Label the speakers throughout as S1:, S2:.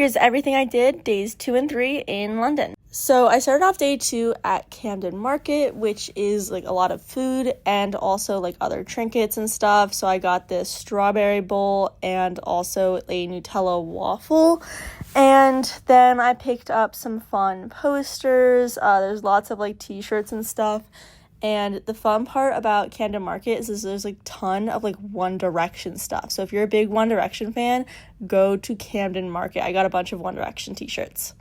S1: Here's everything I did days 2 and 3 in London. So I started off day 2 at Camden Market, which is like a lot of food and also like other trinkets and stuff. So I got this strawberry bowl and also a Nutella waffle. And then I picked up some fun posters. There's lots of like t-shirts and stuff. And the fun part about Camden Market is there's like a ton of like One Direction stuff. So if you're a big One Direction fan, go to Camden Market. I got a bunch of One Direction t-shirts.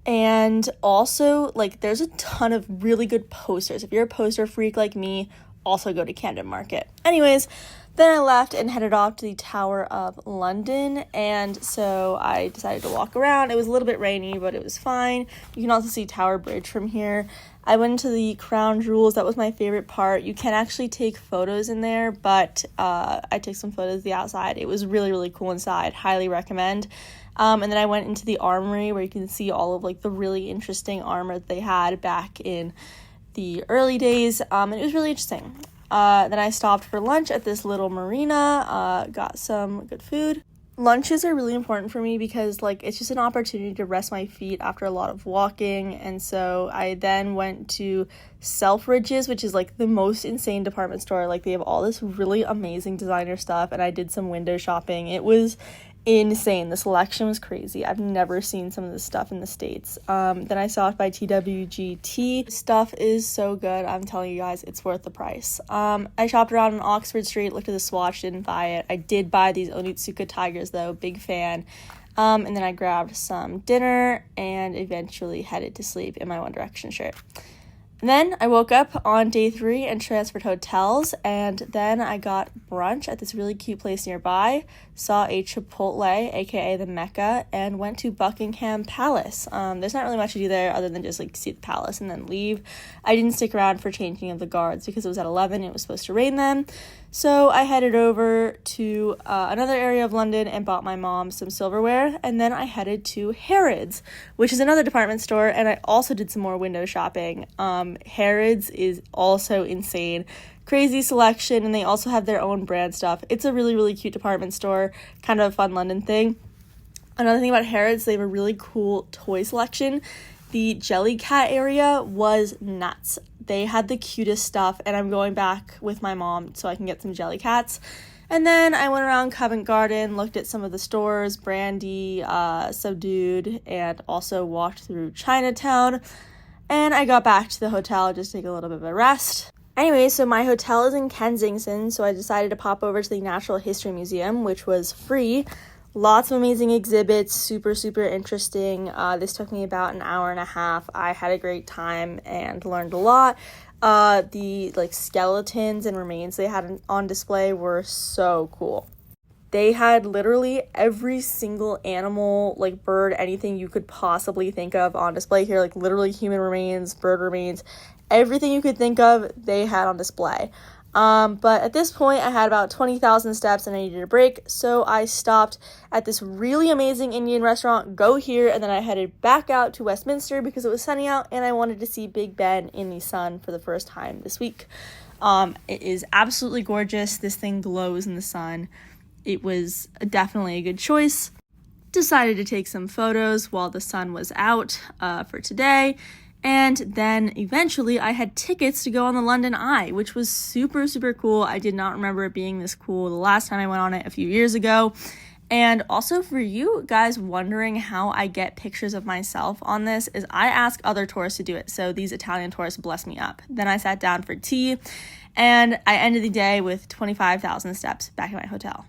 S1: And also, like, there's a ton of really good posters. If you're a poster freak like me, also go to Camden Market. Anyways, then I left and headed off to the Tower of London, and so I decided to walk around. It was a little bit rainy, but it was fine. You can also see Tower Bridge from here. I went into the Crown Jewels. That was my favorite part. You can actually take photos in there, but I took some photos of the outside. It was really, really cool inside. Highly recommend. And then I went into the armory where you can see all of like the really interesting armor that they had back in the early days. And it was really interesting. Then I stopped for lunch at this little marina, got some good food. Lunches are really important for me because like it's just an opportunity to rest my feet after a lot of walking. And so I then went to Selfridges, which is like the most insane department store. Like they have all this really amazing designer stuff, and I did some window shopping. It was insane. The selection was crazy. I've never seen some of this stuff in the States. Then I stopped by TWGT. Stuff is so good. I'm telling you guys, it's worth the price. I shopped around on Oxford Street, looked at the swatch, didn't buy it. I did buy these Onitsuka tigers though, big fan. And then I grabbed some dinner and eventually headed to sleep in my One Direction shirt. And then I woke up on day 3 and transferred hotels, and then I got brunch at this really cute place nearby, saw a Chipotle, aka the Mecca, and went to Buckingham Palace. There's not really much to do there other than just like see the palace and then leave. I didn't stick around for changing of the guards because it was at 11 and it was supposed to rain then. So I headed over to another area of London and bought my mom some silverware, and then I headed to Harrods, which is another department store, and I also did some more window shopping. Harrods is also insane. Crazy selection, and they also have their own brand stuff. It's a really, really cute department store, kind of a fun London thing. Another thing about Harrods, they have a really cool toy selection. The Jellycat area was nuts. They had the cutest stuff, and I'm going back with my mom so I can get some Jellycats. And then I went around Covent Garden, looked at some of the stores, Brandy, Subdued, and also walked through Chinatown. And I got back to the hotel just to take a little bit of a rest. Anyway, so my hotel is in Kensington, so I decided to pop over to the Natural History Museum, which was free. Lots of amazing exhibits, super, super interesting. This took me about an hour and a half. I had a great time and learned a lot. The like skeletons and remains they had on display were so cool. They had literally every single animal, like bird, anything you could possibly think of on display here, like literally human remains, bird remains, everything you could think of, they had on display. But at this point, I had about 20,000 steps and I needed a break, so I stopped at this really amazing Indian restaurant, Go Here, and then I headed back out to Westminster because it was sunny out and I wanted to see Big Ben in the sun for the first time this week. It is absolutely gorgeous. This thing glows in the sun. It was definitely a good choice. Decided to take some photos while the sun was out for today. And then eventually I had tickets to go on the London Eye, which was super, super cool. I did not remember it being this cool the last time I went on it a few years ago. And also for you guys wondering how I get pictures of myself on this is I ask other tourists to do it. So these Italian tourists bless me up. Then I sat down for tea and I ended the day with 25,000 steps back at my hotel.